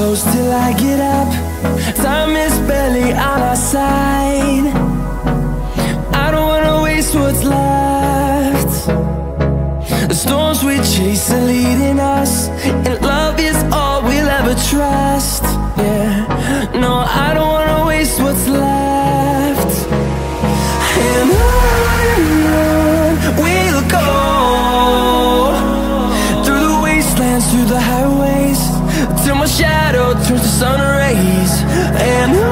close till I get up. Time is barely on our side. I don't wanna waste what's left. The storms we chase are leading us, and love is all we'll ever trust. Yeah, no, I don't wanna waste what's left. And on we'll go, through the wastelands, through the highways, till my shadow turns to sun rays. And